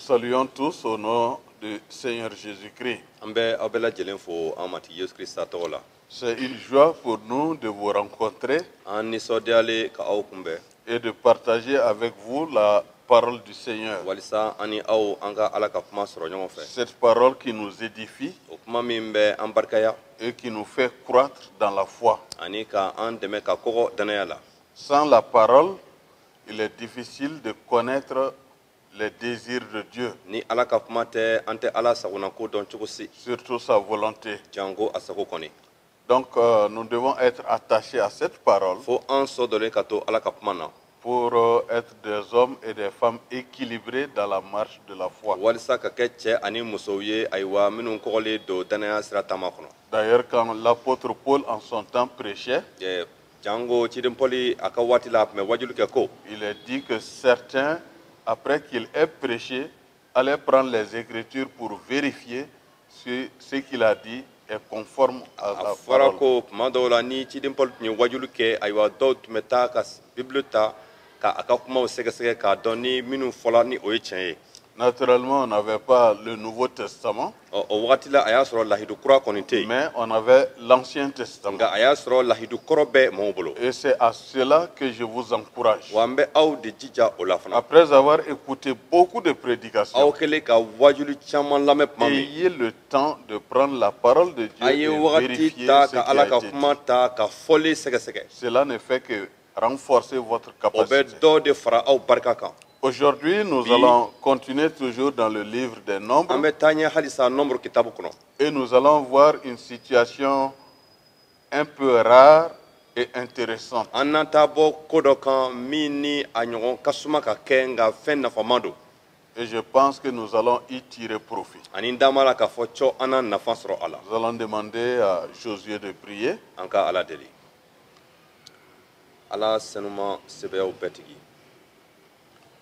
saluons tous au nom du Seigneur Jésus-Christ. C'est une joie pour nous de vous rencontrer et de partager avec vous la parole du Seigneur. Cette parole qui nous édifie et qui nous fait croître dans la foi. Sans la parole, il est difficile de connaître les désirs de Dieu, surtout sa volonté. Donc nous devons être attachés à cette parole pour être des hommes et des femmes équilibrés dans la marche de la foi. D'ailleurs, quand l'apôtre Paul en son temps prêchait, il est dit que certains, après qu'il ait prêché, allaient prendre les Écritures pour vérifier si ce qu'il a dit est conforme à la parole. Naturellement, on n'avait pas le Nouveau Testament, mais on avait l'Ancien Testament. Et c'est à cela que je vous encourage. Après avoir écouté beaucoup de prédications, ayez le temps de prendre la parole de Dieu et vérifier ce qui a été dit. Cela ne fait que renforcer votre capacité. Aujourd'hui, nous allons continuer toujours dans le livre des Nombres et nous allons voir une situation un peu rare et intéressante. Et je pense que nous allons y tirer profit. Nous allons demander à Josué de prier.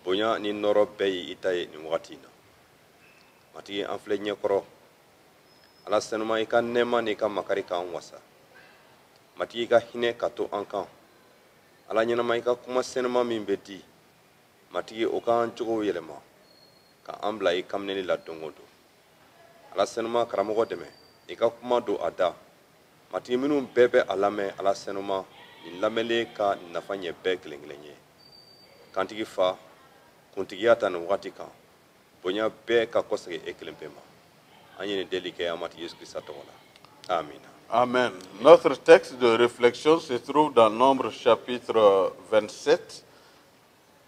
Bonya ni noro bei itai ni watina mati anflenye koro ala senuma ika nema ni ka makari ka wasa mati ika hine kato ankan ala nyana mai ka kuma senuma min beti mati o kan jogo yelema ka ambla ikamne ni la dongodo ala senuma karamogo deme ika kuma do ada mati minu bebe alame ala senuma ni lamele ka nafanye be klenglenye kantigi fa kuntigiyata no wakati kan bonya be ka kosege eklempema anyene delike amati Yesu Christ atola. Amen. Amen. Notre texte de réflexion se trouve dans Nombre chapitre 27,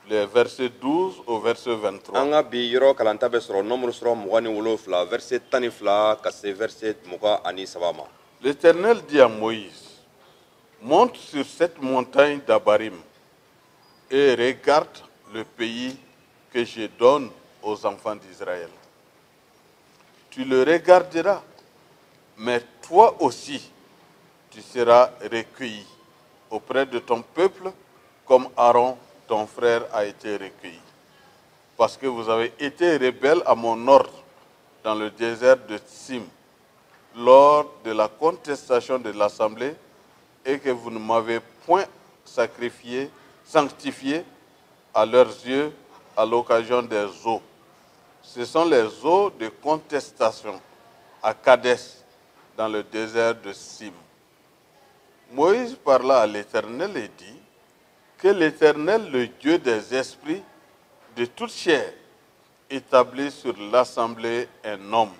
les versets 12 au verset 23. Anga bi yoro kalanta be soro Nombre soro mugani wolofla verset tanifla kase verset muga ani sabama. L'Éternel dit à Moïse: monte sur cette montagne d'Abarim et regarde le pays que je donne aux enfants d'Israël. Tu le regarderas, mais toi aussi, tu seras recueilli auprès de ton peuple comme Aaron, ton frère, a été recueilli. Parce que vous avez été rebelles à mon ordre dans le désert de Tsim, lors de la contestation de l'Assemblée, et que vous ne m'avez point sanctifié à leurs yeux à l'occasion des eaux. Ce sont les eaux de contestation à Kadès, dans le désert de Sim. Moïse parla à l'Éternel et dit que l'Éternel, le Dieu des esprits de toute chair, établit sur l'assemblée un homme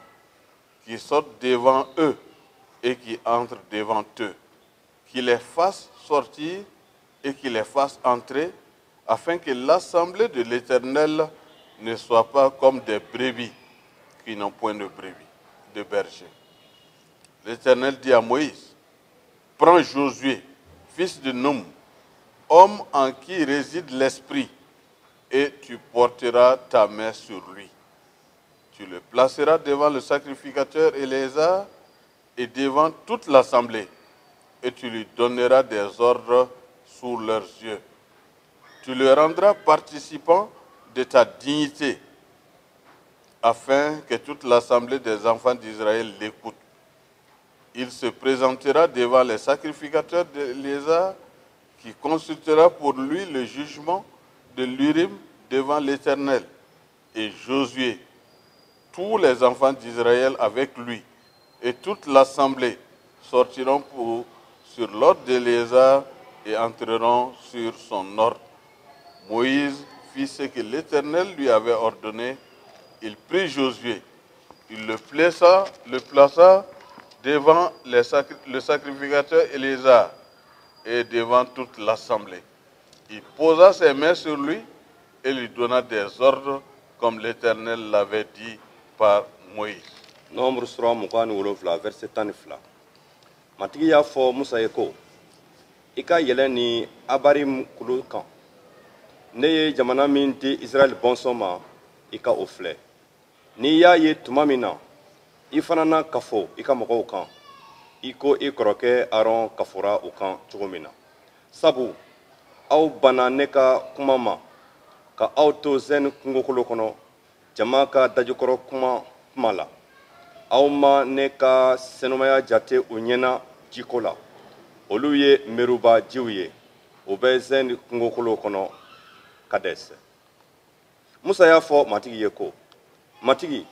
qui sorte devant eux et qui entre devant eux, qui les fasse sortir et qui les fasse entrer, afin que l'assemblée de l'Éternel ne soit pas comme des brebis qui n'ont point de brebis, de berger. L'Éternel dit à Moïse: prends Josué, fils de Nun, homme en qui réside l'Esprit, et tu porteras ta main sur lui. Tu le placeras devant le sacrificateur Éléazar et devant toute l'assemblée, et tu lui donneras des ordres sous leurs yeux. Tu le rendras participant de ta dignité, afin que toute l'assemblée des enfants d'Israël l'écoute. Il se présentera devant les sacrificateurs d'Éléazar, qui consultera pour lui le jugement de l'Urim devant l'Éternel. et Josué, tous les enfants d'Israël avec lui, et toute l'assemblée sortiront sur l'ordre d'Éléazar et entreront sur son ordre. Moïse fit ce que l'Éternel lui avait ordonné. Il prit Josué, il le plaça devant le sacrificateur Éléazar et devant toute l'assemblée. Il posa ses mains sur lui et lui donna des ordres comme l'Éternel l'avait dit par Moïse. Nombre sura mugan ni wolonfila verset 12. Matigi y'a fɔ Musa ye ko i ka yɛlɛ ni Abarim kulu kan ne ye jamana min di Israɛl bɔnsɔn ma i ka o filɛ n'i y'a ye tuma min na i fana na kafo i ka mɔgɔw kan i ko i kɔrɔkɛ Aron kafora o kan cogo min na sabu aw banna ne ka kuma ma ka aw to zɛni kungokolo kɔnɔ jama ka dajukɔrɔ kuma la aw ma ne ka sɛnɛmaya jate u ɲɛna jiko la olu ye meruba jiw ye o bɛ zɛni kungokolo kɔnɔ ka dɛsɛ Musa y'a fɔ matigi ye ko matigi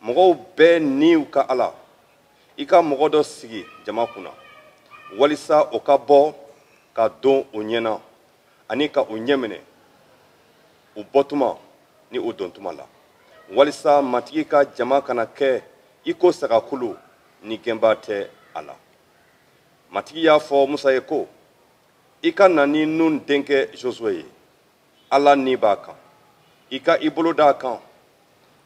mɔgɔw bɛɛ ni u ka Ala i ka mɔgɔ dɔ sigi jama kunna walisa o ka bɔ ka don u ɲɛna ani ka u ɲɛminɛ u bɔtuma ni u dontuma la walisa matigi ka jama kana kɛ i ko sagakulu ni gɛnba tɛ a la matigi y'a fɔ Musa ye ko i ka na ni Nun denkɛ Josué ye Ala ni b'a kan i ka i bolo d'a kan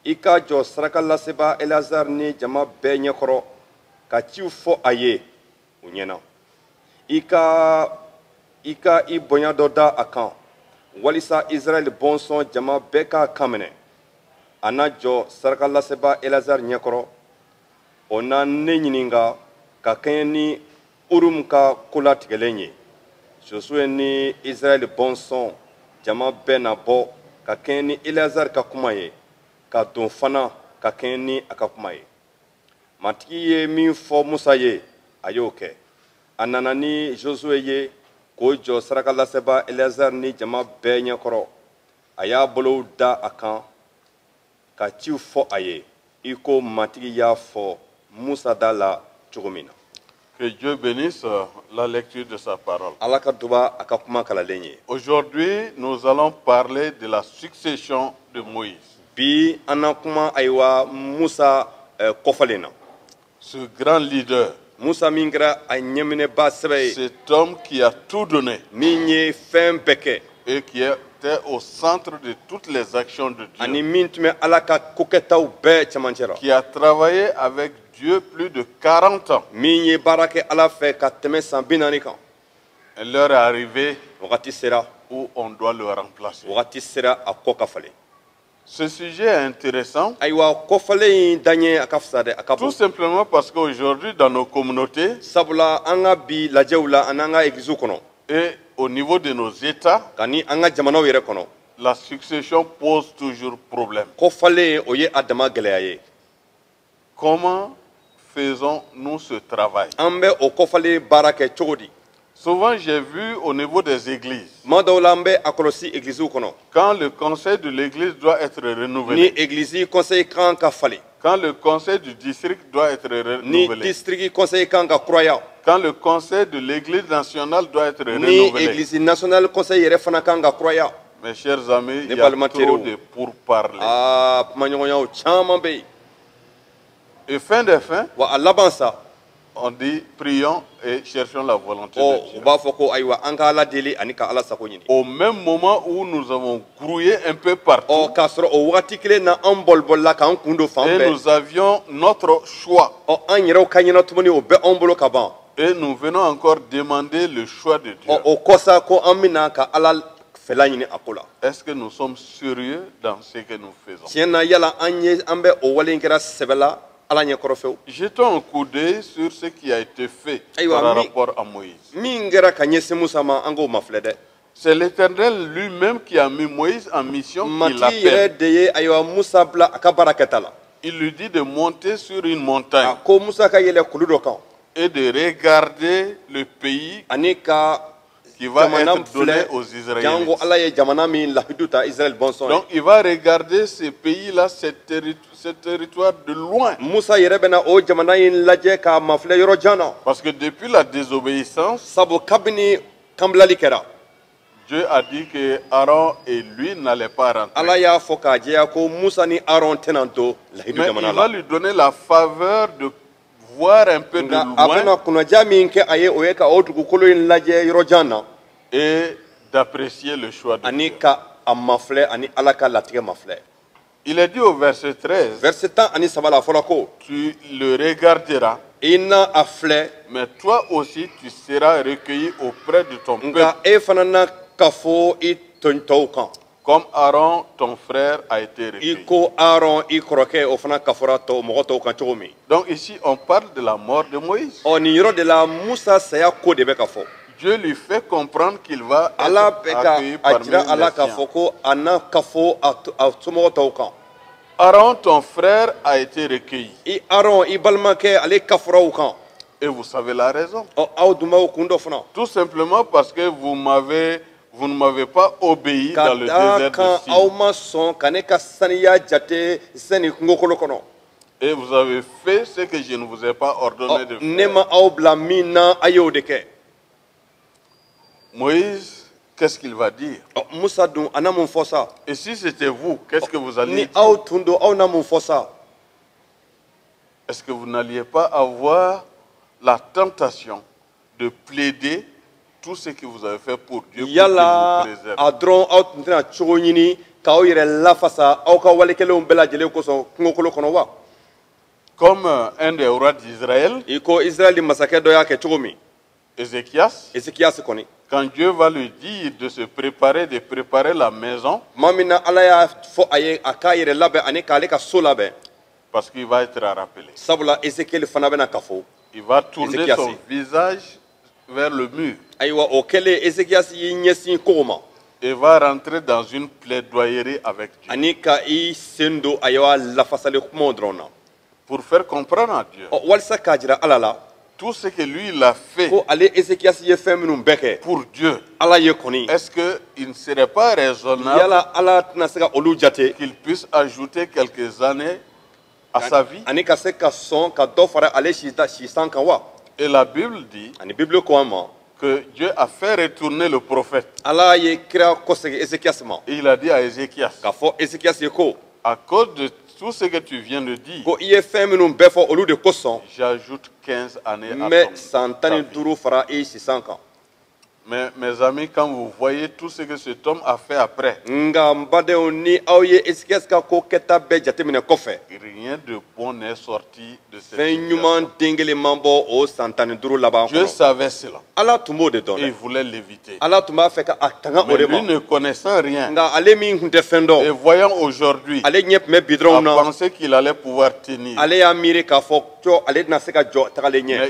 i ka jɔ saraka laseba Éléazar ni jama bɛɛ ɲɛkɔrɔ ka ciw fɔ a ye u ɲɛna i ka i bonya dɔ da a kan walisa Israël bɔnsɔn jama bɛɛ k'a kan minɛ a na jɔ saraka laseba Éléazar ɲɛkɔrɔ o na ne ɲininka ka kɛɲɛ ni Urim ka kolatigɛlen ye Josué ni Israël bɔnsɔn jama bɛɛ na bɔ ka kɛɲɛ ni Éléazar ka kuma ye ka don fana ka kɛɲɛ ni a ka kuma ye matigi ye min fɔ Musa ye a y'o kɛ a nana ni Josué ye k'o jɔ saraka laseba Éléazar ni jama bɛɛ ɲɛkɔrɔ a y'a bolow da a kan ka ciw fɔ a ye i ko matigi y'a fɔ Musa da la cogo min na. Que Dieu bénisse la lecture de sa parole. Ala ka duba a ka kuma kalalen ye. Aujourd'hui, nous allons parler de la succession de Moïse. Bi an na kuma ayiwa Musa kɔfalen na. Ce grand leader, Musa min kɛra a ɲɛminɛba sɛbɛ ye. cet homme qui a tout donné min ye fɛn bɛɛ kɛ et qui était au centre de toutes les actions de Dieu, ani min tun bɛ Ala ka kokɛtaw bɛɛ cɛmancɛ la. qui a travaillé avec Dieu plus de 40 ans. min ye baara kɛ Ala fɛ ka tɛmɛ san 40 kan. L'heure est arrivée wagati sera où on doit le remplacer. wagati sera a kɔ ka falen. Ce sujet est intéressant ayiwa kɔfalen in daɲɛ a ka fisa dɛ a ka tout bon. simplement parce qu'aujourd'hui dans nos communautés sabula an ka bi lajɛw la ani an ka églises kɔnɔ et au niveau de nos États, kani an ka jamanaw yɛrɛ kɔnɔ la succession pose toujours problème. kɔfalen o ye a dama gɛlɛya ye. Comment faisons-nous ce travail? an bɛ o kɔfalen baara kɛ cogo di. Souvent j'ai vu au niveau des églises, tuma dɔw la an bɛ a kɔlɔsi églises kɔnɔ quand le conseil de l'église doit être ni renouvelé, église conseil kan ka falen quand le conseil du district doit être ni renouvelé, district conseil kan ka kuraya quand le conseil de l'église nationale doit être ni renouvelé. église nationale conseil yɛrɛ fana kan ka kuraya. Mes chers amis, il Ne y a balima trop teriw. de pourparlers. kumaɲɔgɔnyaw caman bɛ yen Et fin des fins, wa a laban sa on dit prions et cherchons la volonté de u Dieu. b'a fɔ ko ayiwa an ka Ala deli ani ka Ala sago ɲini. Au même moment où nous avons grouillé un peu partout k'a sɔrɔ o wagati kelen na an bɔlibɔlila k'an kun don fan et bɛɛ nous avions notre choix, an yɛrɛw ka ɲɛna tuguni o bɛ anw bolo ka ban et nous venons encore demander le choix de Dieu. o kɔsa ko an bɛna ka Ala fɛla ɲini a ko la. Est-ce que nous sommes sérieux dans ce que nous faisons? tiɲɛ na yala an bɛ o wale in kɛra sɛbɛ la Ala ɲɛkɔrɔ fewu. Jetons un coup d'œil sur ce qui a été fait Aïwa, par mi- rapport à Moïse. min kɛra ka ɲɛsin Musa ma an k'o mafilɛ dɛ. C'est l'Éternel lui-même qui a mis Moïse en mission, qui matigi l'appelle. yɛrɛ de ye ayiwa Musa bila a ka baara kɛta la. Il lui dit de monter sur une a montagne ko Musa ka yɛlɛ kulu dɔ kan et de regarder le pays ani ka qui va être donné aux Israélites. Donc il va regarder ces pays-là, ce territoire de loin. Parce que depuis la désobéissance, Dieu a dit que Aaron et lui n'allaient pas rentrer. Mais il va lui donner la faveur de voir un peu de loin et d'apprécier le choix de Dieu. Il est dit au verset 13, tu le regarderas, mais toi aussi tu seras recueilli auprès de ton peuple, comme Aaron, ton frère, a été recueilli. Donc ici, on parle de la mort de Moïse. Dieu lui fait comprendre qu'il va être accueilli parmi les siens. Aaron, ton frère, a été recueilli. Et vous savez la raison. Tout simplement parce que vous ne m'avez pas obéi dans le désert de Sin. Et vous avez fait ce que je ne vous ai pas ordonné de faire. Moïse, qu'est-ce qu'il va dire? Et si c'était vous, qu'est-ce que vous alliez dire? Est-ce que vous n'alliez pas avoir la tentation de plaider tout ce que vous avez fait pour Dieu, pour qu'il vous préserve? Comme un des rois d'Israël, Ézéchias, quand Dieu va lui dire de se préparer, de préparer la maison, parce qu'il va être rappelé. Il va tourner son visage vers le mur et va rentrer dans une plaidoyerie avec Dieu pour faire comprendre à Dieu tout ce que lui il a fait pour Dieu. Est-ce qu'il ne serait pas raisonnable qu'il puisse ajouter quelques années à sa vie? Et la Bible dit que Dieu a fait retourner le prophète. Et il a dit à Ézéchias, à cause de tout ce que tu viens de dire, j'ajoute 15 années à ta vie. Mais mes amis, quand vous voyez tout ce que cet homme a fait après, rien de bon n'est sorti de cette situation. Dieu savait cela et il voulait l'éviter. Mais lui ne connaissant rien et voyant aujourd'hui, a pensé qu'il allait pouvoir tenir. Mais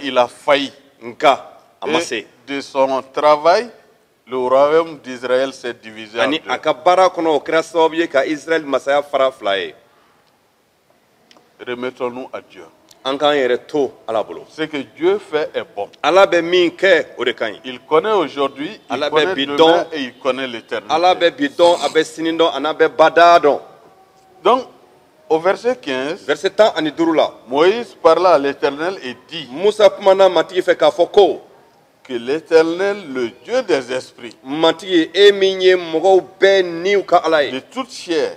il a failli. Et de son travail, le royaume d'Israël s'est divisé en deux. Remettons-nous à Dieu. Ce que Dieu fait est bon. Il connaît aujourd'hui, il connaît demain et il connaît l'éternité. Donc, au verset 15, Moïse parla à l'Éternel et dit que l'Éternel, le Dieu des esprits, de toute chair,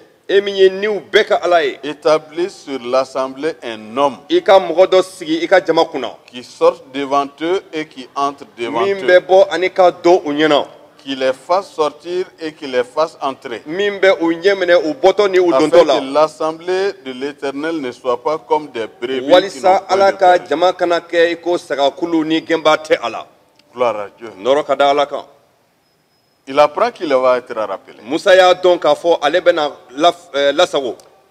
établisse sur l'assemblée un homme qui sorte devant eux et qui entre devant eux, qui les fasse sortir et qui les fasse entrer, afin que l'assemblée de l'Éternel ne soit pas comme des brebis qui n'ont point de berger. Gloire à Dieu. Il apprend qu'il va être rappelé.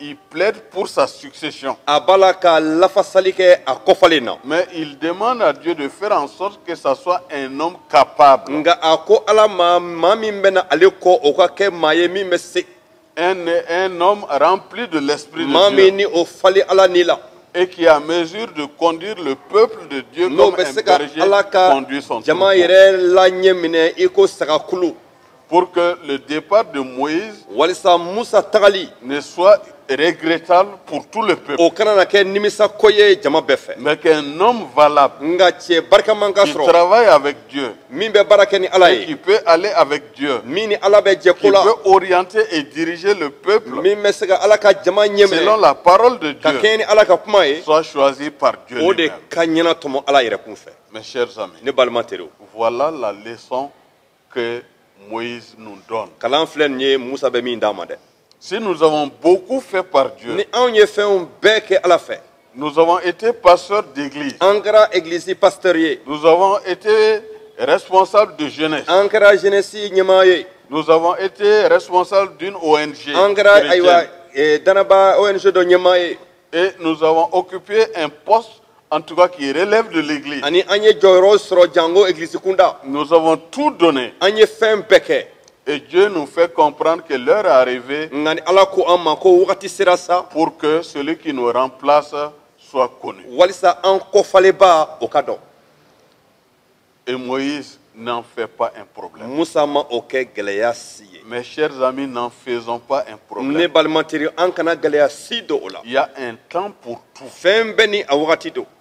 Il plaide pour sa succession. Mais il demande à Dieu de faire en sorte que ce soit un homme capable. Un homme rempli de l'Esprit de Dieu. et qui est à mesure de conduire le peuple de Dieu comme un berger conduit son troupeau. Pour que le départ de Moïse ne soit regrettable pour tout le peuple, mais qu'un homme valable qui travaille avec Dieu et qui peut aller avec Dieu, qui peut orienter et diriger le peuple selon la parole de Dieu, soit choisi par Dieu lui-même. Mes chers amis, voilà la leçon que Moïse nous donne. Si nous avons beaucoup fait par Dieu, nous avons été pasteurs d'église, nous avons été responsables de jeunesse, nous avons été responsables d'une ONG chrétienne, et nous avons occupé un poste, en tout cas qui relève de l'église. Nous avons tout donné. Et Dieu nous fait comprendre que l'heure est arrivée pour que celui qui nous remplace soit connu. Et Moïse n'en fait pas un problème. Mes chers amis, n'en faisons pas un problème. Il y a un temps pour tout.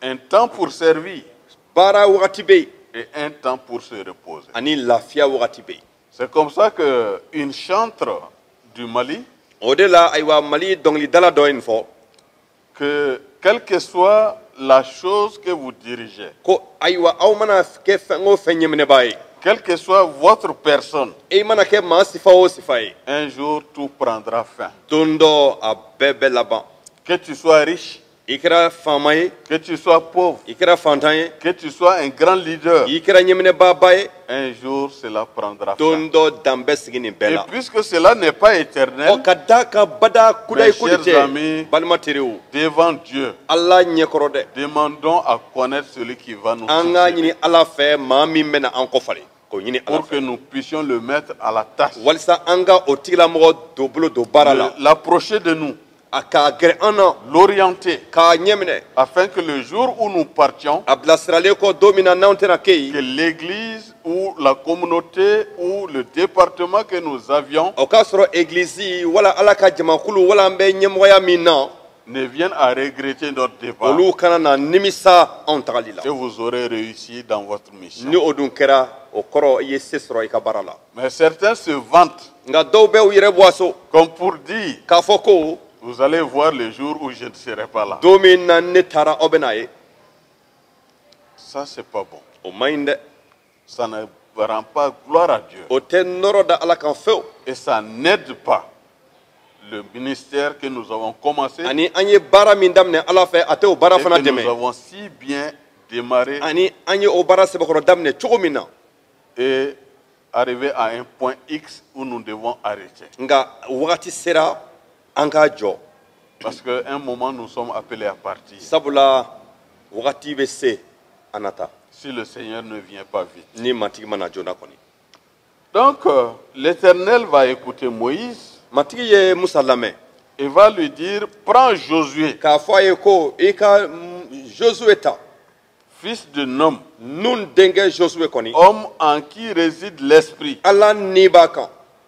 Un temps pour servir. Et un temps pour se reposer. C'est comme ça qu'une chantre du Mali, que quelle que soit la chose que vous dirigez, quelle que soit votre personne, un jour tout prendra fin. Que tu sois riche, que tu sois pauvre, que tu sois un grand leader, un jour cela prendra fin. Et puisque cela n'est pas éternel, mes chers amis, devant Dieu, demandons à connaître celui qui va nous succéder, pour que nous puissions le mettre à la tâche, l'approcher de nous, l'orienter, afin que le jour où nous partions, que l'église ou la communauté ou le département que nous avions ne vienne à regretter notre départ. Et vous aurez réussi dans votre mission. Mais certains se vantent, comme pour dire, vous allez voir le jour où je ne serai pas là. Ça, c'est pas bon. Ça ne rend pas gloire à Dieu. Et ça n'aide pas le ministère que nous avons commencé et que nous avons si bien démarré et arrivé à un point X où nous devons arrêter. Parce qu'à un moment, nous sommes appelés à partir. Si le Seigneur ne vient pas vite. Donc, l'Éternel va écouter Moïse et va lui dire, prends Josué, fils de Nun, homme en qui réside l'Esprit,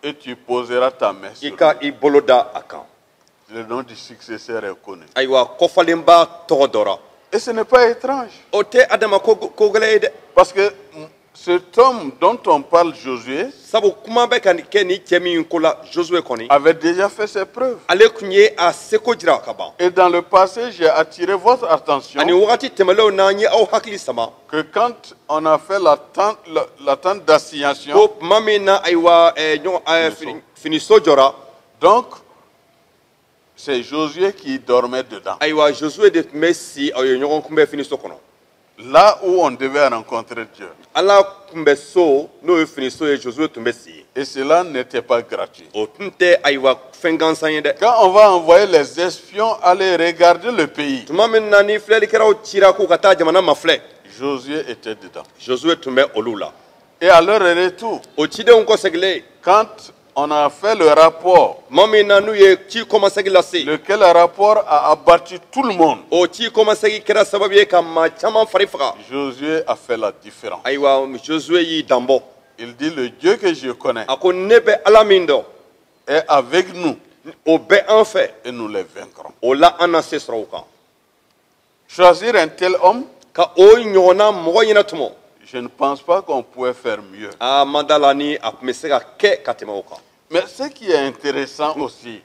et tu poseras ta main sur lui. Le nom du successeur est connu. Et ce n'est pas étrange. Parce que cet homme dont on parle, Josué, avait déjà fait ses preuves. Et dans le passé, j'ai attiré votre attention que quand on a fait la tente d'assignation, donc c'est Josué qui dormait dedans. Là où on devait rencontrer Dieu. Et cela n'était pas gratuit. Quand on va envoyer les espions aller regarder le pays, Josué était dedans. Et à leur retour, quand On a fait le rapport, lequel rapport a abattu tout le monde. Josué a fait la différence. Il dit, le Dieu que je connais est avec nous et nous les vaincrons. Choisir un tel homme, je ne pense pas qu'on pouvait faire mieux. Mais ce qui est intéressant aussi,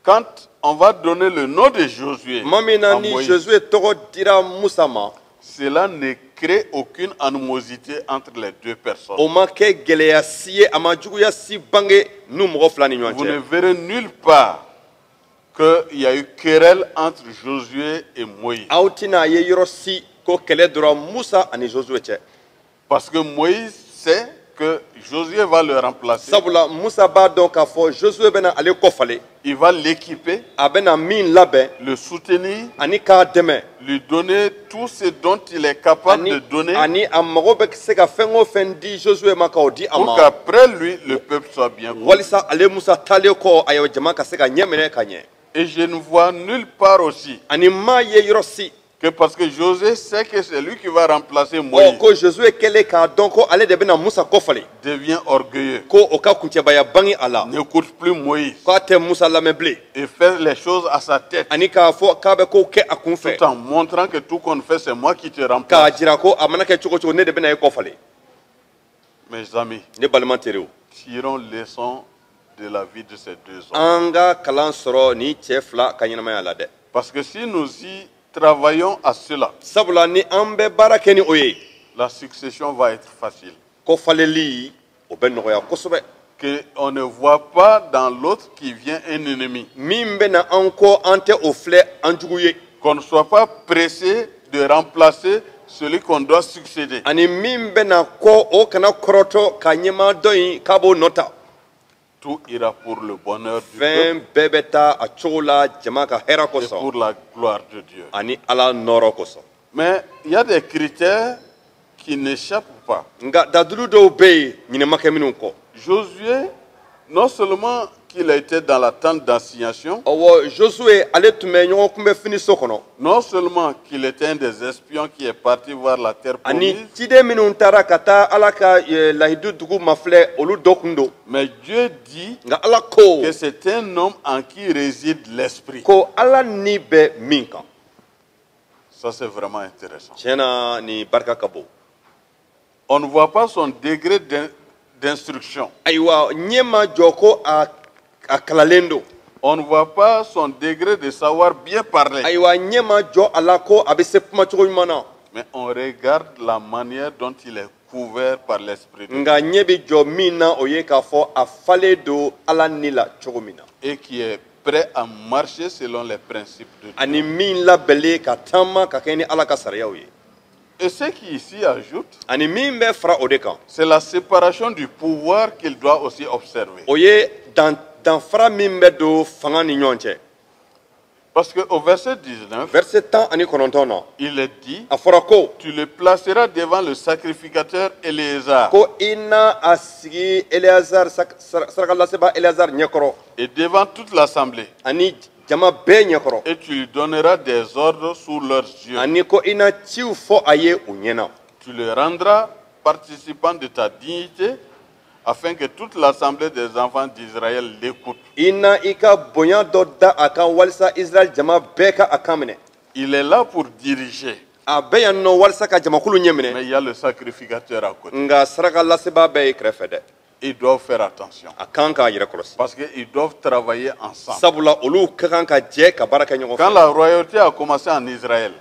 quand on va donner le nom de Josué à Moïse, cela ne crée aucune animosité entre les deux personnes. Vous ne verrez nulle part qu'il y a eu querelle entre Josué et Moïse. Parce que Moïse sait que Josué va le remplacer. Il va l'équiper, le soutenir, lui donner tout ce dont il est capable de donner pour qu'après lui, le peuple soit bien conduit. Et je ne vois nulle part aussi que parce que Josué sait que c'est lui qui va remplacer Moïse, devient orgueilleux, n'écoute plus Moïse et fait les choses à sa tête, tout en montrant que tout qu'on fait c'est moi qui te remplace. Mes amis, tirons leçon de la vie de ces deux hommes. Parce que si nous y travaillons à cela, la succession va être facile. Qu'on ne voit pas dans l'autre qui vient un ennemi. Qu'on ne soit pas pressé de remplacer celui qu'on doit succéder. Tout ira pour le bonheur du peuple et pour la gloire de Dieu. Mais il y a des critères qui n'échappent pas. Josué, non seulement qu'il a été dans la tente d'assignation, non seulement qu'il était un des espions qui est parti voir la terre promise, mais Dieu dit que c'est un homme en qui réside l'esprit. Ça c'est vraiment intéressant. On ne voit pas son degré d'instruction. On ne voit pas son degré de savoir bien parler. Mais on regarde la manière dont il est couvert par l'Esprit de Dieu. Et qui est prêt à marcher selon les principes de Dieu. Et ce qui ici ajoute, c'est la séparation du pouvoir qu'il doit aussi observer. Parce qu'au verset 19, il est dit, tu le placeras devant le sacrificateur Éléazar et devant toute l'assemblée. Et tu lui donneras des ordres sous leurs yeux. Tu le rendras participant de ta dignité afin que toute l'assemblée des enfants d'Israël l'écoute. Il est là pour diriger. Mais il y a le sacrificateur à côté. Ils doivent faire attention. Parce qu'ils doivent travailler ensemble. Quand la royauté a commencé en Israël,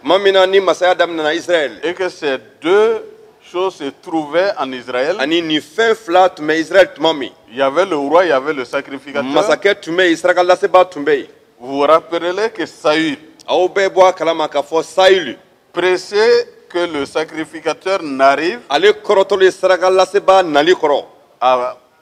et que ces deux choses se trouvaient en Israël, il y avait le roi, il y avait le sacrificateur. Vous vous rappelez que Saül, pressé que le sacrificateur n'arrive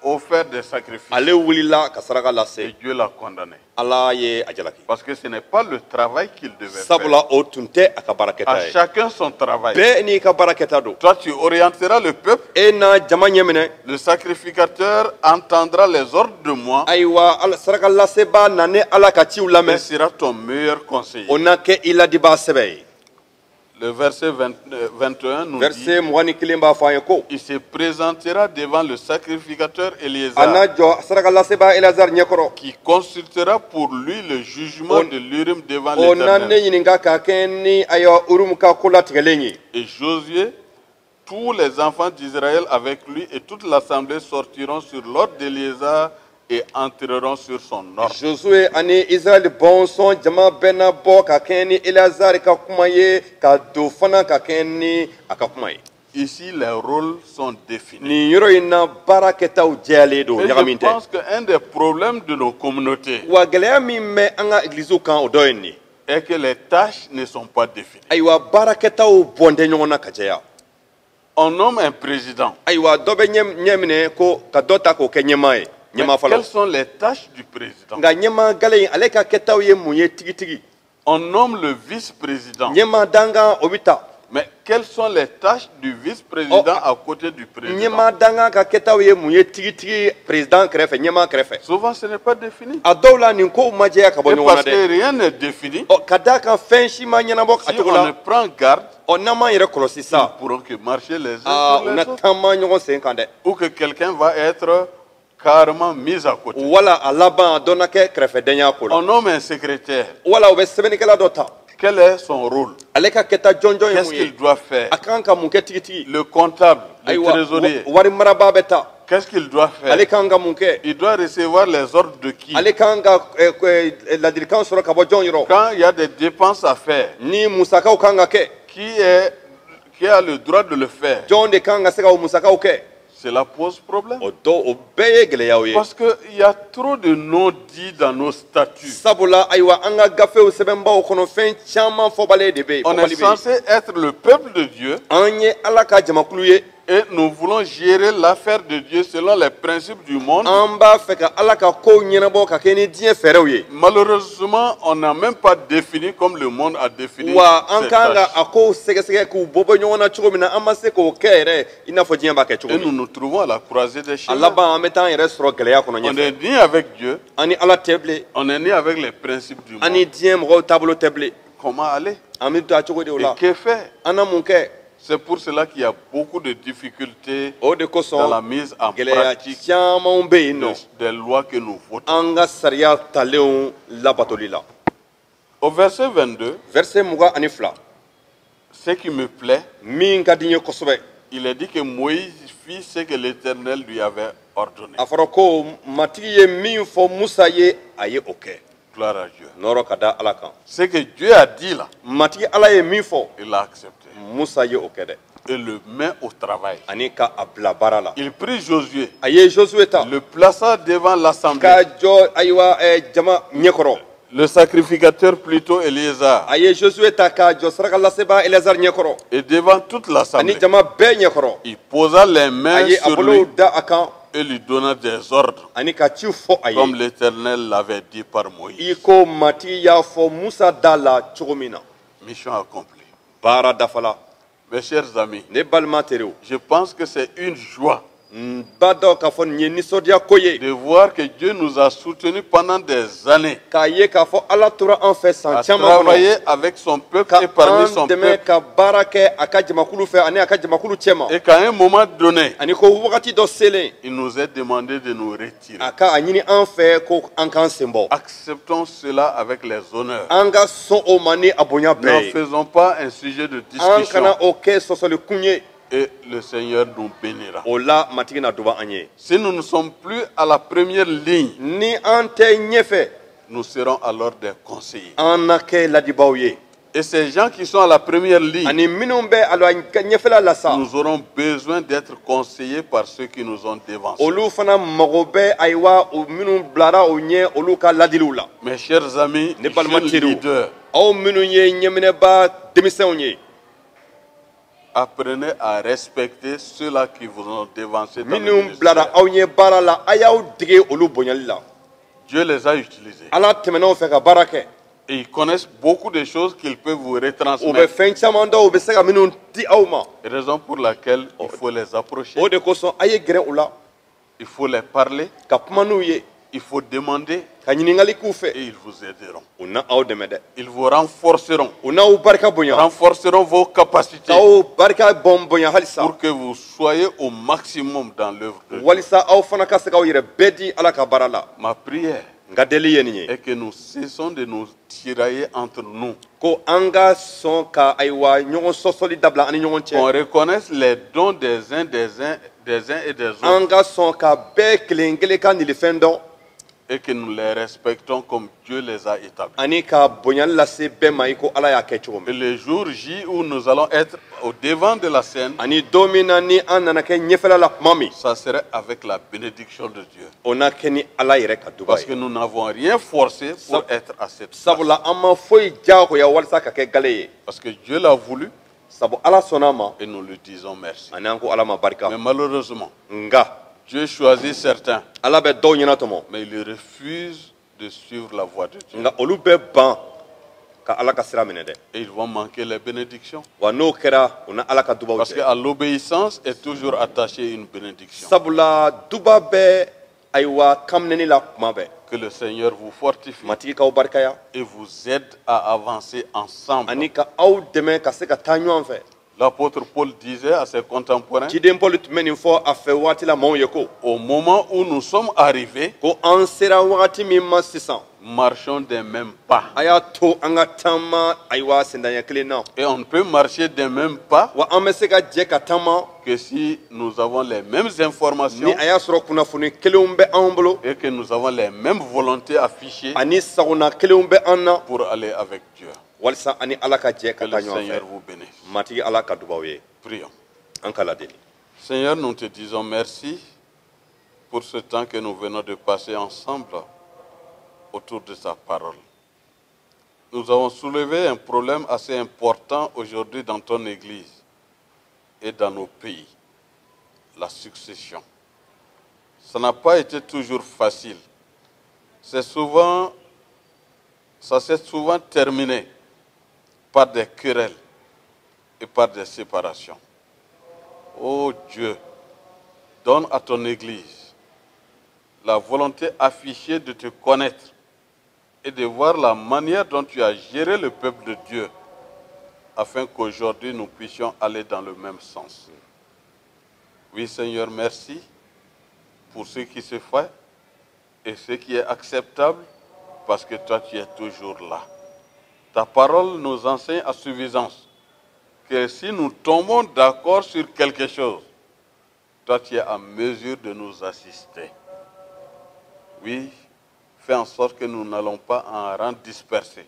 offert des sacrifices. ale wulila ka saraka Et lase Dieu l'a condamné. ala ye a jalaki Parce que ce n'est pas le travail qu'il devait faire. sabula o tun tɛ a ka baarakɛta À ye chacun son travail. bɛɛ n'i ka baarakɛta don Toi, tu orienteras le peuple. e n'a jama ɲɛ minɛ Le sacrificateur entendra les ordres de moi ayiwa saraka lasebaa na ne ala ka ciw et lamɛn sera ton meilleur conseiller. o na kɛ i ladibaa sɛbɛ ye Le verset 21 nous dit, verset 21 b'a fɔ an ye ko il se présentera devant le sacrificateur a Éléazar, n'a jɔ saraka lasebaa elazari ɲɛkɔrɔ qui consultera pour lui le jugement de l'Urim devant o na ne l'Éternel. ɲininka k'a kɛ ni ayiwa urumu ka ko latigɛlen ye Et Josué, tous les enfants d'Israël avec lui et toute l'assemblée sortiront sur l'ordre d'Éléazar et entreront sur son ordre. josue ani israɛli bɔnsɔn jama bɛɛ na bɔ ka kɛɲɛ ni elazari ka kuma ye ka don fana ka kɛɲɛ ni a ka kuma ye Ici, les rôles sont définis. nin yɔrɔ in na baarakɛtaw jɛyalen don Et ɲagamin je tɛ pense qu'un des problèmes de nos communautés wa gɛlɛya min bɛ an ka egiliziw kan o dɔ ye nin est que les tâches ne sont pas définies. ayiwa baarakɛtaw bɔn tɛ ɲɔgɔn na ka caya On nomme un président. ayiwa dɔ bɛ ɲɛ minɛ ko ka dɔ ta k'o kɛ ɲɛmaa ye Mais ɲɛmaa fɔlɔ quelles sont les tâches du président? nka ɲɛmaa gale in ale ka kɛtaw ye mun ye tigitigi On nomme le vice-président. ɲɛmaa dankan o bɛ ta Mais quelles sont les tâches du vice-président à côté du président? ɲɛmaa dankan ka kɛtaw ye mun ye tigitigi président kɛrɛfɛ ɲɛmaa kɛrɛfɛ Souvent, ce n'est pas défini. a dɔw la nin kow ma jɛya ka bɔ Et ɲɔgɔn na parce dɛ que rien n'est défini, ka d'a kan fɛn si ma ɲɛnabɔ a si cogo on ne la prend garde, n'an m'an yɛrɛ kɔlɔsi ils sa ne pourront que marcher les uns sur u les na autres. taama ɲɔgɔn sen kan dɛ Ou que quelqu'un va être carrément mis à côté. wala a laban a dɔ na kɛ kɛrɛfɛdɛnya ko la On nomme un secrétaire. wala u bɛ sɛbɛnnikɛla dɔ ta Quel est son rôle? ale ka kɛta jɔnjɔn ye Qu'est-ce mun qu'il ye doit faire? a kan ka mun kɛ tigitigi Le comptable, le ayiwa trésorier, wari marabaa bɛ ta qu'est-ce qu'il doit faire? ale kan ka mun kɛ Il doit recevoir les ordres de qui? ale kan ka ladilikan sɔrɔ ka bɔ jɔn yɔrɔ Quand il y a des dépenses à faire, ni musakaw kan ka kɛ qui a le droit de le faire? jɔn de kan ka se ka o musakaw kɛ Cela pose problème. o bɛɛ ye gɛlɛyaw ye Parce qu'il y a trop de non-dits dans nos statuts. sabula ayiwa an ka gafew sɛbɛnbaw kɔnɔ fɛn caman fɔbalen de bɛ yen On est fɔbali bɛ yen censé être le peuple de Dieu an ye ala ka jamakulu ye et nous voulons gérer l'affaire de Dieu selon les principes du monde. an b'a fɛ ka ala ka kow ɲɛnabɔ ka kɛ ni diɲɛ fɛɛrɛw ye Malheureusement, on n'a même pas défini comme le monde a défini wa an ces kan ka tâches. a kow sɛgɛsɛgɛ k'u bɔ ɲɔgɔn na cogo min na an ma se k'o kɛ yɛrɛ i n'a fɔ diɲɛ b'a kɛ cogo Et nous min nous trouvons à la croisée des a chemins. laban an bɛ taa an yɛrɛ sɔrɔ gɛlɛya kɔnɔ On ɲɛfɛ est ni avec Dieu, an ni ala tɛ bilen on est ni avec les principes du an ni monde. diɲɛ mɔgɔw taabolo tɛ bilen Comment aller? an bɛ taa cogo de o Et la que faire? an na mun kɛ C'est pour cela qu'il y a beaucoup de difficultés o de dans kosɔn la mise en gɛlɛya pratique camanw bɛ yen nɔ des lois que nous votons. an ka sariya talenw labatoli la Au verset 22, verset 22 ce qui me plaît, min ka di n ye kosɛbɛ il est dit que Moïse fit ce que l'Éternel lui avait ordonné. a fɔra ko matigi ye min fɔ musa ye a ye o kɛ Gloire à Dieu. nɔrɔ ka da ala kan Ce que Dieu a dit là, matigi ala ye min fɔ il l'a accepté musa ye o kɛ dɛ et le met au travail. ani ka a bila baara la Il prit Josué, a ye josue ta le plaça devant l'assemblée, ka jɔ ayiwa jama ɲɛkɔrɔ le sacrificateur plutôt Éléazar, a ye josue ta ka jɔ saraka laseba elazari ɲɛkɔrɔ et devant toute ani l'assemblée, jama bɛɛ ɲɛkɔrɔ il posa les a mains ye a sur bolow lui da a kan et lui donna des ordres, ani ka ciw fɔ a comme ye l'Éternel l'avait dit par Moïse. i ko matigi y'a fɔ musa da la cogo min na Mission accomplie. baara dafala Mes chers amis, ne balima terew je pense que c'est une joie n b'a dɔn k'a fɔ nin ye nisɔndiya ko ye de voir que Dieu nous a soutenus pendant des années k'a ye k'a fɔ ala tora an fɛ à san caman kɔnɔ travailler avec son peuple ka et parmi an son dɛmɛ peuple. ka baara kɛ a ka jamakulu fɛ ani a ka jamakulu cɛma Et qu'à un moment donné, ani ko wagati dɔ selen il nous est demandé de nous retirer. a ka a ɲini an fɛ ko an k'an sen bɔ Acceptons cela avec les honneurs. an ka sɔn o ma ni a bonya N'en bɛɛ ye faisons pas un sujet de an discussion kana o kɛ sɔsɔlikun ye et le Seigneur nous bénira. o la matigi na duba an ye Si nous ne sommes plus à la première ligne, ni an tɛ ɲɛfɛ nous serons alors des conseillers. an na kɛ ladibaw ye Et ces gens qui sont à la première ligne, ani minnu bɛ a la ɲɛfɛla la sa nous aurons besoin d'être conseillés par ceux qui nous ont devancés. olu fana mago bɛ ayiwa o minnu bilara o ɲɛ olu ka ladiliw la Mes chers amis, ne balima jeunes teriw leaders, aw minnu ye ɲɛminɛba denmisɛnw ye apprenez à respecter ceux-là qui vous ont devancé dans le minnu ministère. bilara aw ɲɛ baara la a y'aw dege olu bonyali la Dieu les a utilisés. ala tɛmɛn'aw fɛ ka baara kɛ Et ils connaissent beaucoup de choses qu'ils peuvent vous u bɛ retransmettre. fɛn caman dɔn u bɛ se ka minnu di aw ma Raison pour laquelle il faut les approcher, o de kosɔn a ye gɛrɛ u la il faut les parler, ka kuma n'u ye il faut demander ka ɲininkali k'u et fɛ ils vous aideront. u na aw dɛmɛ dɛ Ils vous renforceront, u n'aw barika bonya renforceront vos capacités k'aw barika bɔn bonya halisa pour que vous soyez au maximum dans l'œuvre de Dieu. walisa aw fana ka se k'aw yɛrɛ bɛɛ di ala ka baara la Ma prière n ka deli ye nin ye est que nous cessons de nous tirailler entre nous. ko an ka sɔn ka ayiwa ɲɔgɔn sɔsɔli dabila ani ɲɔgɔn Qu'on cɛ reconnaisse les dons des uns et des autres an ka sɔn ka bɛɛ kelen kelen ka nilifɛn dɔn et que nous les respectons comme Dieu les a établis. ani ka bonyali lase bɛɛ ma i ko ala y'a kɛ cogo Et min le jour J où nous allons être au devant de la scène, ani don min na ni an nana kɛ ɲɛfɛla la tuma min ça serait avec la bénédiction de Dieu. o na kɛ ni ala yɛrɛ ka duba Parce que ye nous n'avons rien forcé pour être à cette place. sabula an ma foyi diyagoya walisa ka kɛ gale ye Parce que Dieu l'a voulu sabu ala sɔnna a ma et nous lui disons merci. ani an ko ala ma barika Mais malheureusement, nga Dieu choisit certains, ala bɛ dɔw ɲɛna tɔmɔ mais il refuse de suivre la voie de Dieu. nga olu bɛ ban ka ala ka sira minɛ dɛ Et ils vont manquer les bénédictions. wa n'o kɛra o na ala ka dubaw Parce cɛ qu'à l'obéissance est toujours attachée une bénédiction. sabula duba bɛ ayiwa kaminɛni la kuma bɛɛ Que le Seigneur vous fortifie matigi k'aw barikaya et vous aide à avancer ensemble. ani ka aw dɛmɛ ka se ka taa ɲɔgɔn fɛ L'apôtre Paul disait à ses contemporains, ciden pɔli tun bɛ nin fɔ a fɛ waati la maaw ye ko au moment où nous sommes arrivés, ko an sera wagati min ma sisan marchons des mêmes pas. a y'a to an ka taama ayiwa sendaɲɛ kelen na Et on ne peut marcher des mêmes pas wa an bɛ se ka jɛ ka taama que si nous avons les mêmes informations ni a y'a sɔrɔ kunnafoni kelenw bɛ anw bolo et que nous avons les mêmes volontés affichées ani sagona kelenw bɛ an na pour aller avec Dieu. walisa ani ala ka jɛ Que ka le taa ɲɔgɔn Seigneur fɛ vous bénisse. matigi ala ka dubaw ye Prions. an ka ladeli Seigneur, nous te disons merci pour ce temps que nous venons de passer ensemble autour de ta parole. Nous avons soulevé un problème assez important aujourd'hui dans ton Église et dans nos pays, la succession. Ça n'a pas été toujours facile. Ça s'est souvent terminé par des querelles et par des séparations. Oh Dieu, donne à ton Église la volonté affichée de te connaître et de voir la manière dont tu as géré le peuple de Dieu afin qu'aujourd'hui nous puissions aller dans le même sens. Oui Seigneur, merci pour ce qui se fait et ce qui est acceptable parce que toi tu es toujours là. Ta parole nous enseigne à suffisance que si nous tombons d'accord sur quelque chose, toi tu es en mesure de nous assister. Oui, fais en sorte que nous n'allons pas en rang dispersé,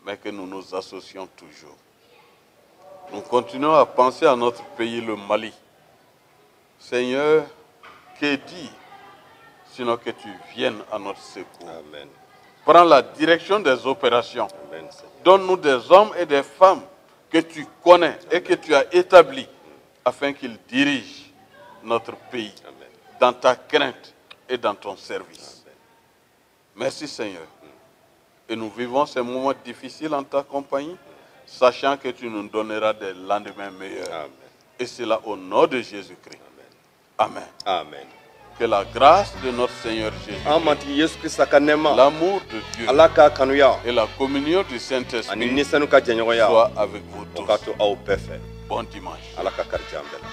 mais que nous nous associons toujours. Nous continuons à penser à notre pays, le Mali. Seigneur, que dis, sinon que tu viennes à notre secours. amen Prends la direction des opérations. amen Seigneur. Donne-nous des hommes et des femmes que tu connais et que tu as établis afin qu'ils dirigent notre pays Amen. dans ta crainte et dans ton service. Amen. Merci Seigneur. Et nous vivons ces moments difficiles en ta compagnie, sachant que tu nous donneras des lendemains meilleurs. Amen. Et cela au nom de Jésus-Christ. Amen. amen Que la grâce de notre Seigneur Jésus, an matigi yesu krista ka nɛɛma l'amour de Dieu ala ka kanuya et la communion du ani Saint-Esprit nisanu ka jɛɲɔgɔnya soient avec vous o ka tous. to aw bɛɛ fɛ Bon dimanche. ala ka karijan bɛɛ la